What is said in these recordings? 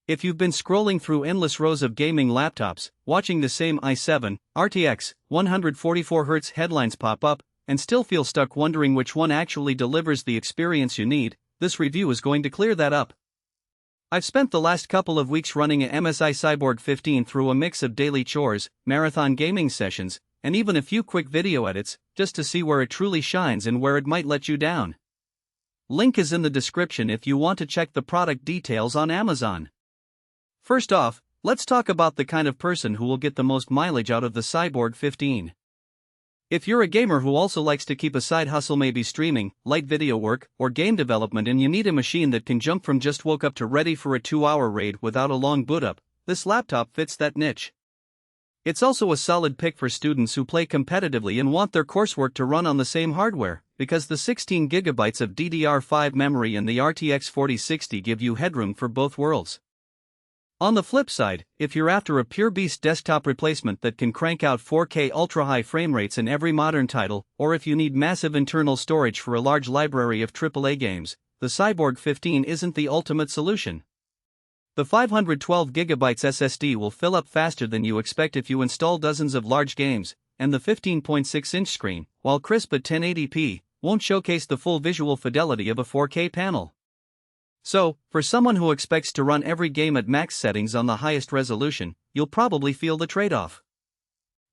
If you've been scrolling through endless rows of gaming laptops, watching the same i7, RTX, 144Hz headlines pop up, and still feel stuck wondering which one actually delivers the experience you need, this review is going to clear that up. I've spent the last couple of weeks running a MSI Cyborg 15 through a mix of daily chores, marathon gaming sessions, and even a few quick video edits, just to see where it truly shines and where it might let you down. Link is in the description if you want to check the product details on Amazon. First off, let's talk about the kind of person who will get the most mileage out of the Cyborg 15. If you're a gamer who also likes to keep a side hustle, maybe streaming, light video work, or game development, and you need a machine that can jump from just woke up to ready for a 2-hour raid without a long boot up, this laptop fits that niche. It's also a solid pick for students who play competitively and want their coursework to run on the same hardware, because the 16GB of DDR5 memory and the RTX 4060 give you headroom for both worlds. On the flip side, if you're after a pure beast desktop replacement that can crank out 4K ultra-high frame rates in every modern title, or if you need massive internal storage for a large library of AAA games, the Cyborg 15 isn't the ultimate solution. The 512GB SSD will fill up faster than you expect if you install dozens of large games, and the 15.6-inch screen, while crisp at 1080p, won't showcase the full visual fidelity of a 4K panel. So, for someone who expects to run every game at max settings on the highest resolution, you'll probably feel the trade-off.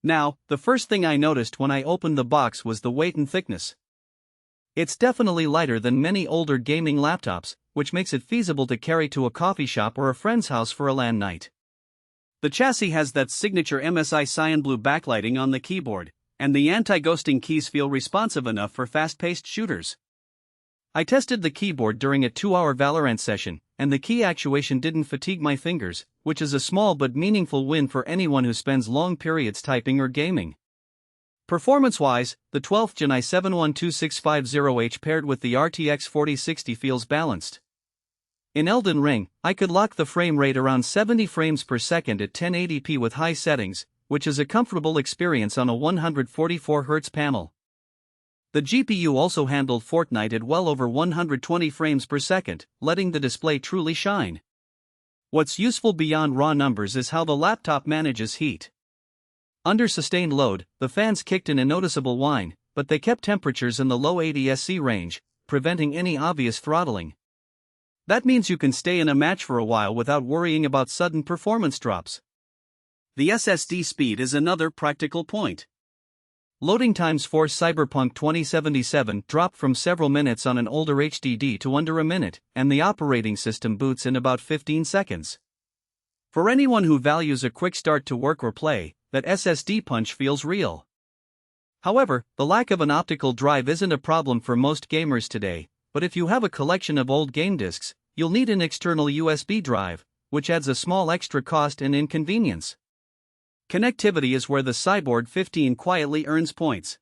Now, the first thing I noticed when I opened the box was the weight and thickness. It's definitely lighter than many older gaming laptops, which makes it feasible to carry to a coffee shop or a friend's house for a LAN night. The chassis has that signature MSI cyan blue backlighting on the keyboard, and the anti-ghosting keys feel responsive enough for fast-paced shooters. I tested the keyboard during a 2-hour Valorant session, and the key actuation didn't fatigue my fingers, which is a small but meaningful win for anyone who spends long periods typing or gaming. Performance-wise, the 12th Gen i7-12650H paired with the RTX 4060 feels balanced. In Elden Ring, I could lock the frame rate around 70 frames per second at 1080p with high settings, which is a comfortable experience on a 144Hz panel. The GPU also handled Fortnite at well over 120 frames per second, letting the display truly shine. What's useful beyond raw numbers is how the laptop manages heat. Under sustained load, the fans kicked in a noticeable whine, but they kept temperatures in the low 80 SC range, preventing any obvious throttling. That means you can stay in a match for a while without worrying about sudden performance drops. The SSD speed is another practical point. Loading times for Cyberpunk 2077 dropped from several minutes on an older HDD to under a minute, and the operating system boots in about 15 seconds. For anyone who values a quick start to work or play, that SSD punch feels real. However, the lack of an optical drive isn't a problem for most gamers today, but if you have a collection of old game discs, you'll need an external USB drive, which adds a small extra cost and inconvenience. Connectivity is where the Cyborg 15 quietly earns points.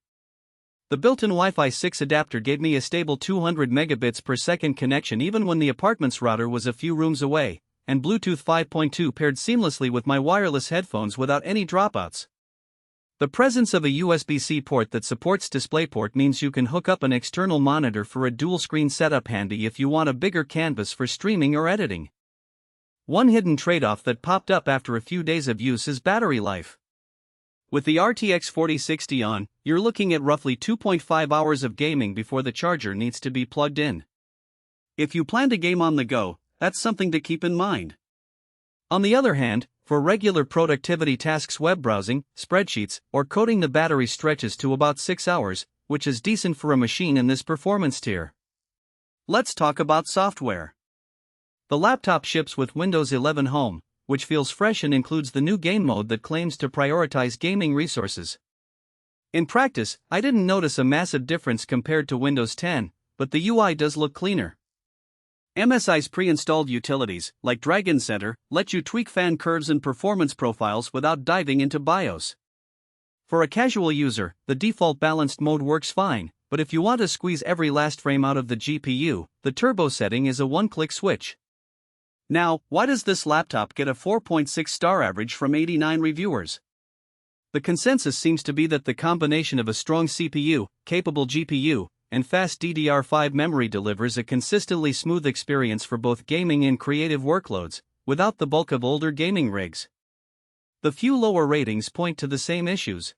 The built-in Wi-Fi 6 adapter gave me a stable 200 megabits per second connection even when the apartment's router was a few rooms away, and Bluetooth 5.2 paired seamlessly with my wireless headphones without any dropouts. The presence of a USB-C port that supports DisplayPort means you can hook up an external monitor for a dual-screen setup, handy if you want a bigger canvas for streaming or editing. One hidden trade-off that popped up after a few days of use is battery life. With the RTX 4060 on, you're looking at roughly 2.5 hours of gaming before the charger needs to be plugged in. If you plan to game on the go, that's something to keep in mind. On the other hand, for regular productivity tasks, web browsing, spreadsheets, or coding, the battery stretches to about 6 hours, which is decent for a machine in this performance tier. Let's talk about software. The laptop ships with Windows 11 Home, which feels fresh and includes the new game mode that claims to prioritize gaming resources. In practice, I didn't notice a massive difference compared to Windows 10, but the UI does look cleaner. MSI's pre-installed utilities, like Dragon Center, let you tweak fan curves and performance profiles without diving into BIOS. For a casual user, the default balanced mode works fine, but if you want to squeeze every last frame out of the GPU, the turbo setting is a one-click switch. Now, why does this laptop get a 4.6 star average from 89 reviewers? The consensus seems to be that the combination of a strong CPU, capable GPU, and fast DDR5 memory delivers a consistently smooth experience for both gaming and creative workloads, without the bulk of older gaming rigs. The few lower ratings point to the same issues.